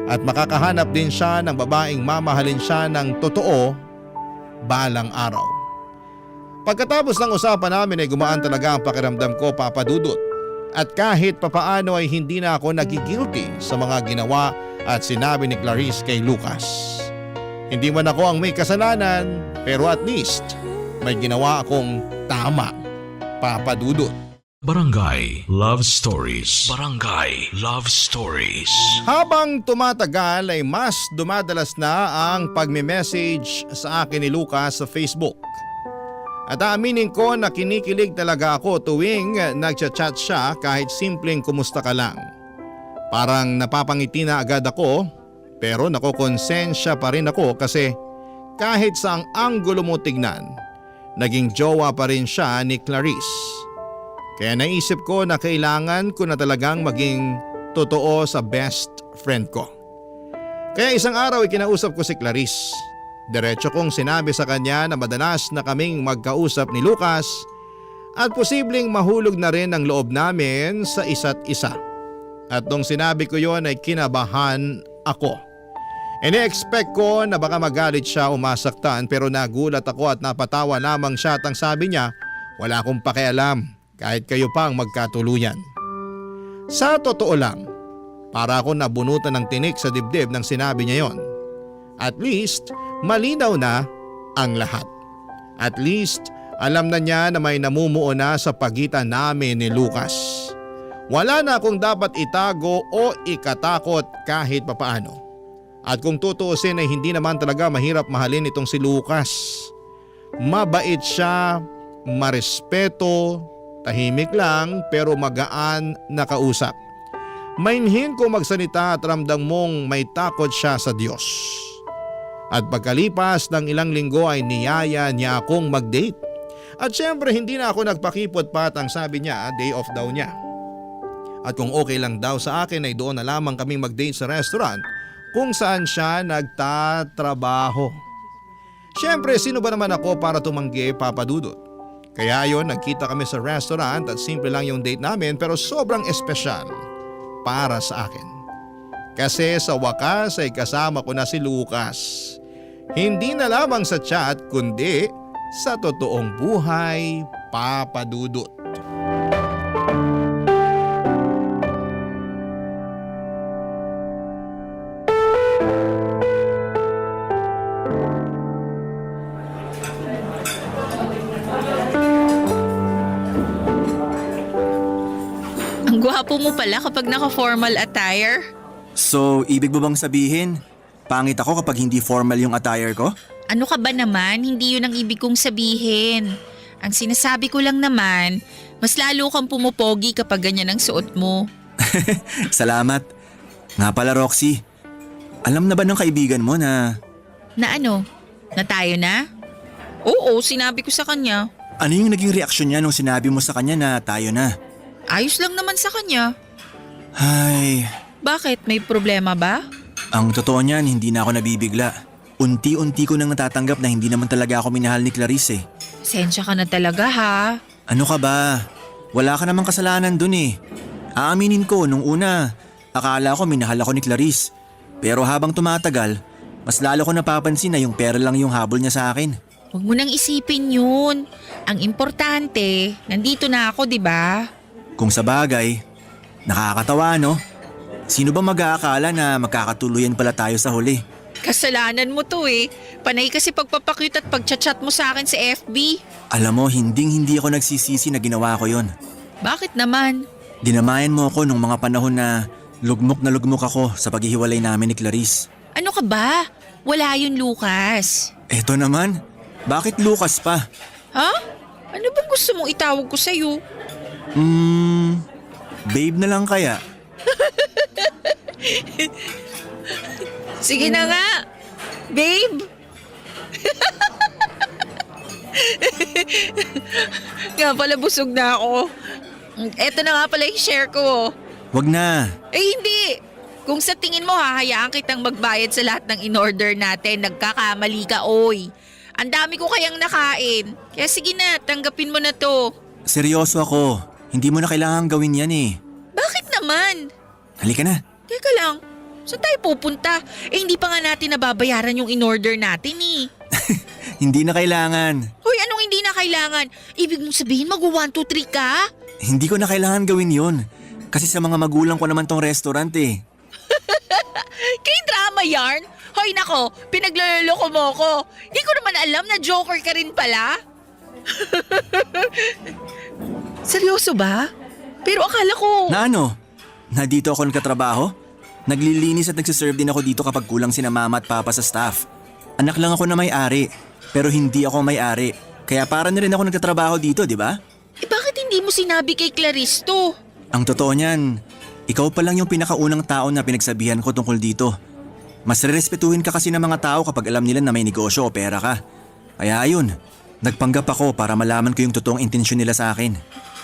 at makakahanap din siya ng babaeng mamahalin siya ng totoo balang araw. Pagkatapos ng usapan namin ay gumaan talaga ang pakiramdam ko, Papa Dudut. At kahit papaano ay hindi na ako nagigilty sa mga ginawa at sinabi ni Clarice kay Lucas. Hindi man ako ang may kasalanan pero at least may ginawa akong tama, Papa Dudut. Barangay Love Stories. Barangay Love Stories. Habang tumatagal ay mas dumadalas na ang pagme-message sa akin ni Lucas sa Facebook. At aaminin ko na kinikilig talaga ako tuwing nagchat-chat siya kahit simpleng kumusta ka lang. Parang napapangiti na agad ako. Pero nakokonsensya pa rin ako kasi kahit sa ang anggulo mo tignan, naging jowa pa rin siya ni Clarice. Kaya naisip ko na kailangan ko na talagang maging totoo sa best friend ko. Kaya isang araw ay kinausap ko si Clarice. Diretso kong sinabi sa kanya na madalas na kaming magkausap ni Lucas at posibleng mahulog na rin ang loob namin sa isa't isa. At nung sinabi ko yon ay kinabahan ako. Ine-expect ko na baka magalit siya o masaktan pero nagulat ako at napatawa lamang siya at ang sabi niya, wala akong pakialam kahit kayo pa ang magkatuluyan. Sa totoo lang, para ako nabunutan ng tinik sa dibdib nang sinabi niya yon. At least, malinaw na ang lahat. At least, alam na niya na may namumuo na sa pagitan namin ni Lucas. Wala na akong dapat itago o ikatakot kahit papaano. At kung tutuusin ay hindi naman talaga mahirap mahalin itong si Lucas. Mabait siya, marespeto, tahimik lang pero magaan na kausap. Mainhin kung magsalita at ramdam mong may takot siya sa Diyos. At pagkalipas ng ilang linggo ay niyaya niya akong mag-date. At syempre hindi na ako nagpakipot pa at ang sabi niya day off daw niya. At kung okay lang daw sa akin ay doon na lamang kaming mag-date sa restaurant kung saan siya nagtatrabaho. Syempre sino ba naman ako para tumanggi, Papa Dudut? Kaya yon, nagkita kami sa restaurant at simple lang yung date namin pero sobrang espesyal para sa akin. Kasi sa wakas ay kasama ko na si Lucas. Hindi na lamang sa chat kundi sa totoong buhay, Papa Dudut. Ang gwapo mo pala kapag naka-formal attire. So, ibig mo bang sabihin, pangit ako kapag hindi formal yung attire ko? Ano ka ba naman? Hindi yun ang ibig kong sabihin. Ang sinasabi ko lang naman, mas lalo kang pumupogi kapag ganyan ang suot mo. Salamat. Nga pala Roxy, alam na ba ng kaibigan mo na… Na ano? Na tayo na? Oo, sinabi ko sa kanya. Ano yung naging reaksyon niya nung sinabi mo sa kanya na tayo na? Ayos lang naman sa kanya. Ay… Bakit? May problema ba? Ang totoo niyan, hindi na ako nabibigla. Unti-unti ko nang natatanggap na hindi naman talaga ako minahal ni Clarice eh. Sensya ka na talaga ha. Ano ka ba? Wala ka namang kasalanan dun eh. Aaminin ko, nung una, akala ko minahal ako ni Clarice. Pero habang tumatagal, mas lalo ko napapansin na yung pera lang yung habol niya sa akin. Huwag mo nang isipin yun. Ang importante, nandito na ako, di ba? Kung sa bagay, nakakatawa no? Sino ba mag-aakala na magkakatuluyan pala tayo sa huli? Kasalanan mo to eh. Panay kasi pagpapakute at pagchat-chat mo sa akin sa FB. Alam mo, hindi ako nagsisisi na ginawa ko yon. Bakit naman? Dinamayan mo ako nung mga panahon na lugmok ako sa paghihiwalay namin ni Clarice. Ano ka ba? Wala yun, Lucas. Eto naman, bakit Lucas pa? Ha? Ano bang gusto mong itawag ko sa'yo? Babe na lang kaya? Sige na nga, babe. Nga pala busog na ako. Eto na nga pala yung share ko. Wag na. Eh hindi. Kung sa tingin mo hahayaan kitang magbayad sa lahat ng in-order natin, nagkakamali ka oy. Ang dami ko kayang nakain. Kaya sige na, tanggapin mo na to. Seryoso ako. Hindi mo na kailangan gawin yan eh. Bakit naman? Halika na. Teka lang, saan tayo pupunta? Eh hindi pa nga natin nababayaran yung in-order natin eh. Hindi na kailangan. Hoy, anong hindi na kailangan? Ibig mong sabihin mag-1, 2, 3 ka? Hindi ko na kailangan gawin yon. Kasi sa mga magulang ko naman tong restaurant eh. Kay drama yarn? Hoy nako, pinagloloko mo ko. Hindi ko naman alam na joker ka rin pala. Seryoso ba? Pero akala ko… Na ano? Na dito ako nagkatrabaho? Naglilinis at nagsiserve din ako dito kapag kulang sina mama at papa sa staff. Anak lang ako na may-ari, pero hindi ako may-ari. Kaya para na rin ako nagtatrabaho dito, di ba? Eh bakit hindi mo sinabi kay Clarice to? Ang totoo niyan, ikaw pa lang yung pinakaunang tao na pinagsabihan ko tungkol dito. Mas rerespetuhin ka kasi ng mga tao kapag alam nila na may negosyo o pera ka. Kaya ayun, nagpanggap ako para malaman ko yung totoong intensyon nila sa akin.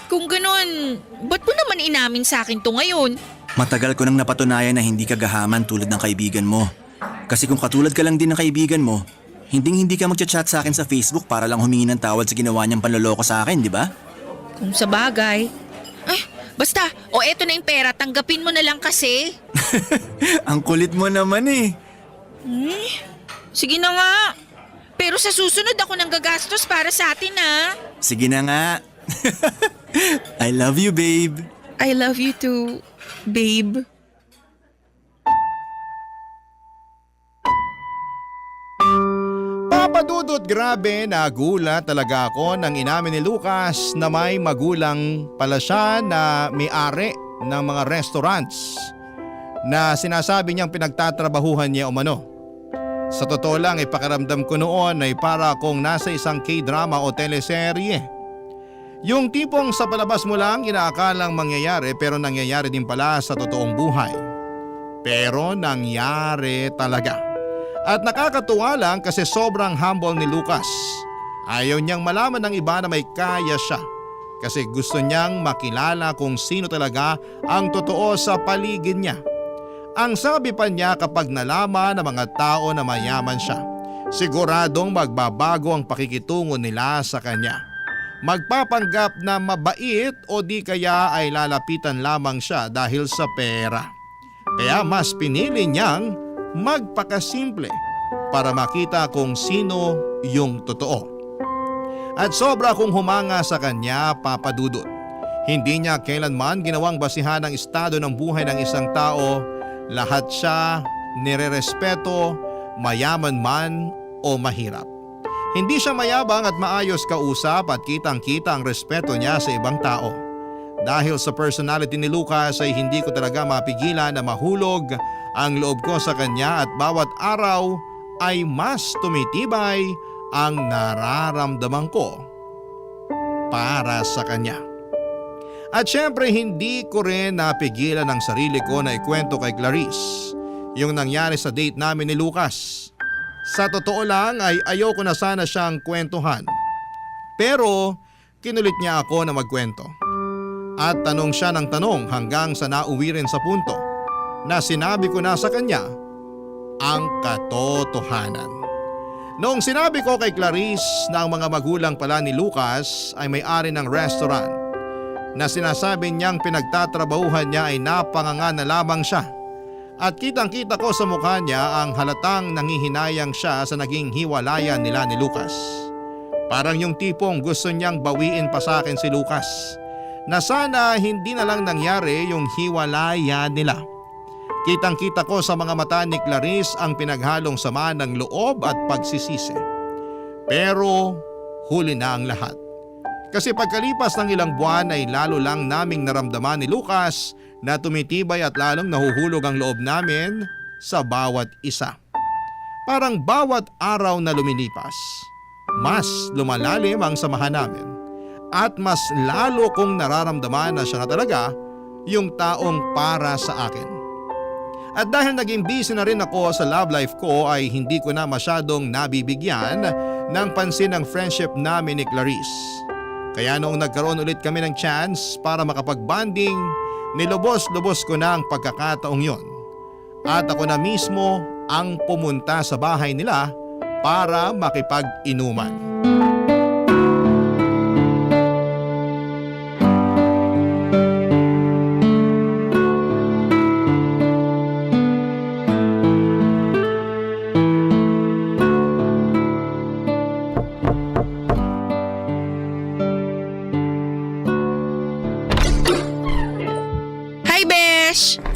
Kung ganun, ba't mo naman inamin sa akin to ngayon? Matagal ko nang napatunayan na hindi ka gahaman tulad ng kaibigan mo. Kasi kung katulad ka lang din ng kaibigan mo, hindi ka magchat-chat sa akin sa Facebook para lang humingi ng tawad sa ginawa niyang panloloko sa akin, di ba? Kung sa bagay. Ay, basta, o eto na yung pera, tanggapin mo na lang kasi. Ang kulit mo naman eh. Sige na nga. Pero sa susunod ako nang gagastos para sa atin ha. Sige na nga. I love you, babe. I love you too, babe. Papa Dudut, grabe, nagulat talaga ako nang inamin ni Lucas na may magulang pala siya na may-ari ng mga restaurants na sinasabi niyang pinagtatrabahuhan niya umano. Sa totoo lang, ipakiramdam ko noon ay para akong nasa isang K-drama o teleserye. Yung tipong sa palabas mo lang inaakalang mangyayari pero nangyayari din pala sa totoong buhay. Pero nangyari talaga. At nakakatuwa lang kasi sobrang humble ni Lucas. Ayaw niyang malaman ng iba na may kaya siya. Kasi gusto niyang makilala kung sino talaga ang totoo sa paligid niya. Ang sabi pa niya kapag nalaman ng mga tao na mayaman siya, siguradong magbabago ang pakikitungo nila sa kanya. Magpapanggap na mabait o di kaya ay lalapitan lamang siya dahil sa pera. Kaya mas pinili niyang magpakasimple para makita kung sino yung totoo. At sobra akong humanga sa kanya, Papa Dudut. Hindi niya kailanman ginawang basihan ang estado ng buhay ng isang tao. Lahat siya nirerespeto, mayaman man o mahirap. Hindi siya mayabang at maayos kausap at kitang-kita ang respeto niya sa ibang tao. Dahil sa personality ni Lucas ay hindi ko talaga mapigilan na mahulog ang loob ko sa kanya at bawat araw ay mas tumitibay ang nararamdaman ko para sa kanya. At syempre hindi ko rin napigilan ang sarili ko na ikwento kay Clarice yung nangyari sa date namin ni Lucas. Sa totoo lang ay ayoko na sana siyang kwentuhan. Pero kinulit niya ako na magkwento. At tanong siya ng tanong hanggang sa nauwi rin sa punto na sinabi ko na sa kanya ang katotohanan. Noong sinabi ko kay Clarice na ang mga magulang pala ni Lucas ay may-ari ng restaurant na sinasabi niyang pinagtatrabahuhan niya ay napanganga na lamang siya. At kitang-kita ko sa mukha niya ang halatang nangihinayang siya sa naging hiwalayan nila ni Lucas. Parang yung tipong gusto niyang bawiin pa sa akin si Lucas na sana hindi na lang nangyari yung hiwalayan nila. Kitang-kita ko sa mga mata ni Clarice ang pinaghalong sama ng loob at pagsisisi. Pero huli na ang lahat. Kasi pagkalipas ng ilang buwan ay lalo lang naming naramdaman ni Lucas na tumitibay at lalong nahuhulog ang loob namin sa bawat isa. Parang bawat araw na lumilipas, mas lumalalim ang samahan namin at mas lalo kong nararamdaman na siya na talaga yung taong para sa akin. At dahil naging busy na rin ako sa love life ko ay hindi ko na masyadong nabibigyan ng pansin ang friendship namin ni Clarice. Kaya noong nagkaroon ulit kami ng chance para makapag-bonding, nilubos-lubos ko na ang pagkakataong yon. At ako na mismo ang pumunta sa bahay nila para makipag-inuman.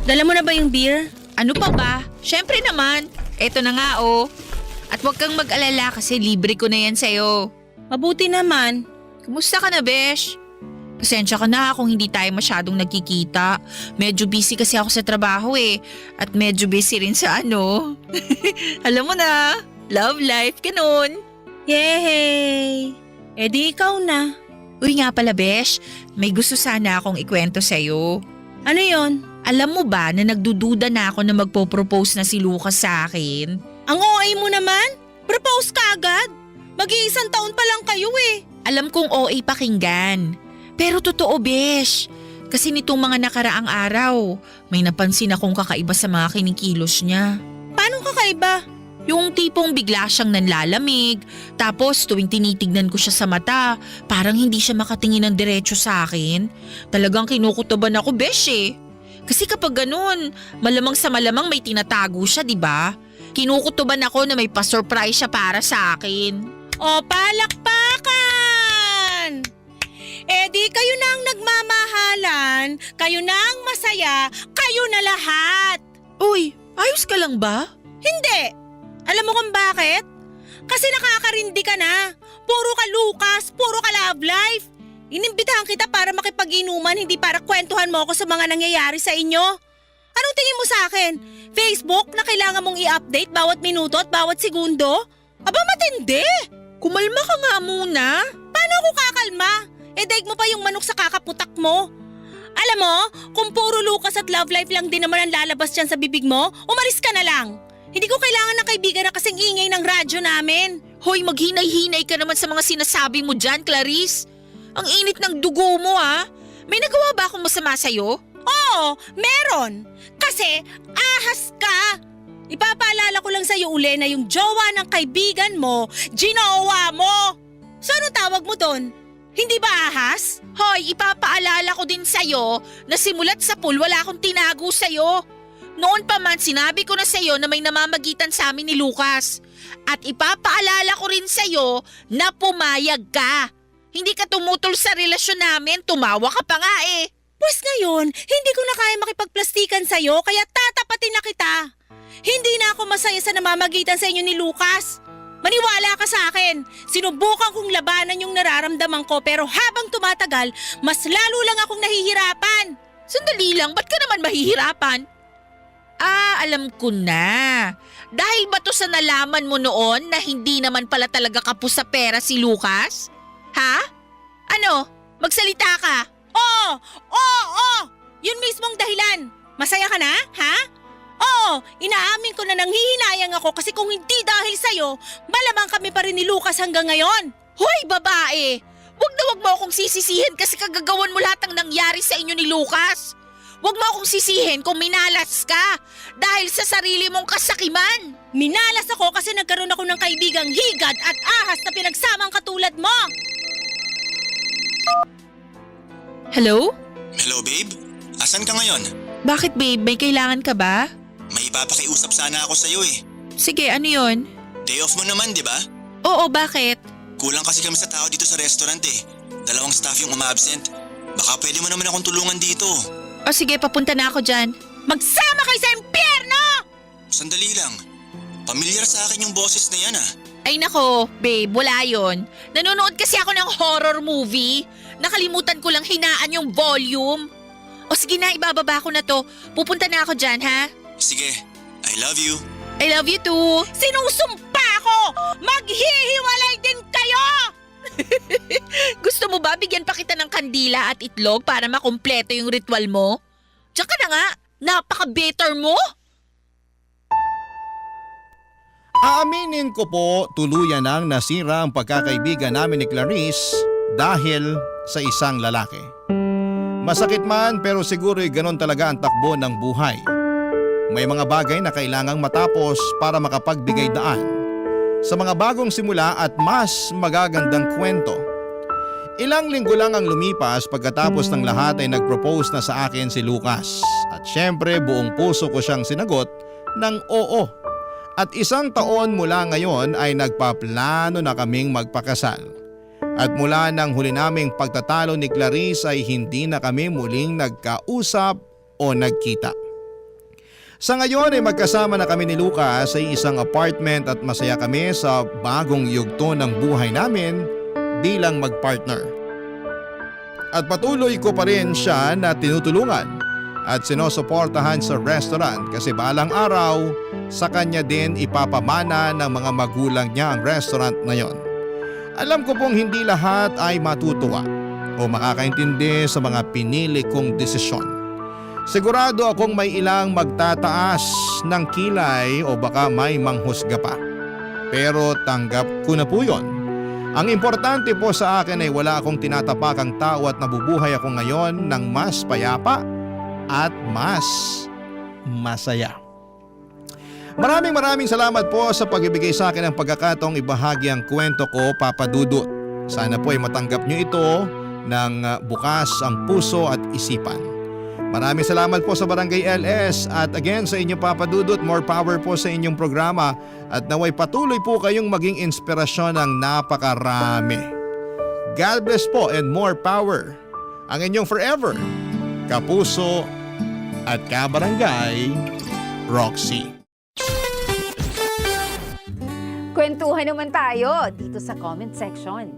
Dala mo na ba yung beer? Ano pa ba? Syempre naman. Eto na nga oh. At huwag kang mag-alala kasi libre ko na yan sa'yo. Mabuti naman. Kumusta ka na, Besh? Pasensya ka na kung hindi tayo masyadong nagkikita. Medyo busy kasi ako sa trabaho eh. At medyo busy rin sa ano. Alam mo na, love life, ganun. Yehey! E di ikaw na. Uy nga pala, Besh. May gusto sana akong ikwento sa'yo. Ano yon? Alam mo ba na nagdududa na ako na magpo-propose na si Lucas sa akin? Ang OA mo naman? Propose ka agad? Mag-iisang taon pa lang kayo eh. Alam kong OA pakinggan. Pero totoo, Besh. Kasi nitong mga nakaraang araw, may napansin akong kakaiba sa mga kinikilos niya. Paano kakaiba? Yung tipong bigla siyang nanlalamig, tapos tuwing tinitignan ko siya sa mata, parang hindi siya makatingin ng diretso sa akin. Talagang kinukutuban ako, Besh eh. Kasi kapag ganun, malamang sa malamang may tinatago siya, di ba? Kinukutuban ako na may pa-surprise siya para sa akin. O palakpakan! Eh di kayo na ang nagmamahalan, kayo na ang masaya, kayo na lahat! Uy, ayos ka lang ba? Hindi! Alam mo kung bakit? Kasi nakakarindi ka na. Puro ka Lucas, puro ka love life. Inimbitahan kita para makipag-inuman, hindi para kwentuhan mo ako sa mga nangyayari sa inyo. Anong tingin mo sa akin? Facebook na kailangan mong i-update bawat minuto at bawat segundo? Aba matindi! Kumalma ka nga muna. Paano ako kakalma? daig mo pa yung manok sa kakaputak mo. Alam mo, kung puro Lucas at love life lang din naman ang lalabas dyan sa bibig mo, umalis ka na lang. Hindi ko kailangan ng kaibigan na kasing ingay ng radyo namin. Hoy, maghinay-hinay ka naman sa mga sinasabi mo dyan, Clarice. Ang init ng dugo mo ah. May nagawa ba akong masama sa'yo? Oo, meron. Kasi ahas ka. Ipapaalala ko lang sa'yo uli na yung jowa ng kaibigan mo, ginawa mo. So ano tawag mo doon? Hindi ba ahas? Hoy, ipapaalala ko din sa'yo na simulat sa pool wala akong tinago sa'yo. Noon pa man sinabi ko na sa'yo na may namamagitan sa amin ni Lucas. At ipapaalala ko rin sa'yo na pumayag ka. Hindi ka tumutol sa relasyon namin, tumawa ka pa nga eh. Pues ngayon, hindi ko na kaya makipagplastikan sa'yo kaya tatapatin na kita. Hindi na ako masaya sa namamagitan sa inyo ni Lucas. Maniwala ka sa akin. Sinubukan kong labanan yung nararamdaman ko pero habang tumatagal, mas lalo lang akong nahihirapan. Sandali lang, ba't ka naman mahihirapan? Ah, alam ko na. Dahil ba to sa nalaman mo noon na hindi naman pala talaga kapos sa pera si Lucas? Ha? Ano? Magsalita ka. Oo! Yun mismong dahilan. Masaya ka na, ha? Oo, inaamin ko na nanghihinayang ako kasi kung hindi dahil sa'yo, malamang kami pa rin ni Lucas hanggang ngayon. Hoy, babae! Huwag na huwag mo akong sisisihin kasi kagagawan mo lahat ng nangyari sa inyo ni Lucas. Huwag mo akong sisihin kung minalas ka dahil sa sarili mong kasakiman. Minalas ako kasi nagkaroon ako ng kaibigang higad at ahas na pinagsamang katulad mo. Hello? Hello babe? Asan ka ngayon? Bakit babe? May kailangan ka ba? May ipapakiusap sana ako sa'yo eh. Sige, ano yon? Day off mo naman, di ba? Oo, bakit? Kulang kasi kami sa tao dito sa restaurant eh. 2 staff yung umabsent. Baka pwede mo naman akong tulungan dito. O sige, papunta na ako dyan. Magsama kayo sa impyerno! Sandali lang. Pamilyar sa akin yung boses na yan ah. Ay nako, babe, wala yon. Nanonood kasi ako ng horror movie. Nakalimutan ko lang hinaan yung volume. O sige na, ibababa ko na to. Pupunta na ako dyan, ha? Sige, I love you. I love you too. Sinusumpa ko! Maghihiwalay din kayo! Gusto mo ba bigyan pa kita ng kandila at itlog para makumpleto yung ritual mo? Diyan ka na nga, napaka-better mo. Aaminin ko po, tuluyan nang nasira ang pagkakaibigan namin ni Clarice dahil sa isang lalaki. Masakit man pero siguro'y ganon talaga ang takbo ng buhay. May mga bagay na kailangang matapos para makapagbigay daan sa mga bagong simula at mas magagandang kwento. Ilang linggo lang ang lumipas pagkatapos ng lahat ay nag-propose na sa akin si Lucas. At syempre buong puso ko siyang sinagot ng oo. At 1 taon mula ngayon ay nagpaplano na kaming magpakasal. At mula nang huli naming pagtatalo ni Clarice ay hindi na kami muling nagkausap o nagkita. Sa ngayon ay magkasama na kami ni Lucas sa isang apartment at masaya kami sa bagong yugto ng buhay namin bilang magpartner. At patuloy ko pa rin siya na tinutulungan at sinusuportahan sa restaurant kasi balang araw sa kanya din ipapamana ng mga magulang niya ang restaurant na yon. Alam ko pong hindi lahat ay matutuwa o makakaintindi sa mga pinili kong desisyon. Sigurado akong may ilang magtataas ng kilay o baka may manghusga pa. Pero tanggap ko na po yun. Ang importante po sa akin ay wala akong tinatapakang tao at nabubuhay ako ngayon ng mas payapa at mas masaya. Maraming salamat po sa pagbibigay sa akin ng pagkakataong ibahagi ang kwento ko, Papa Dudut. Sana po ay matanggap niyo ito ng bukas ang puso at isipan. Maraming salamat po sa Barangay LS at again sa inyo Papa Dudut, more power po sa inyong programa at naway patuloy po kayong maging inspirasyon ng napakarami. God bless po and more power. Ang inyong forever, kapuso at kabarangay, Roxy. Kwentuhan naman tayo dito sa comment section.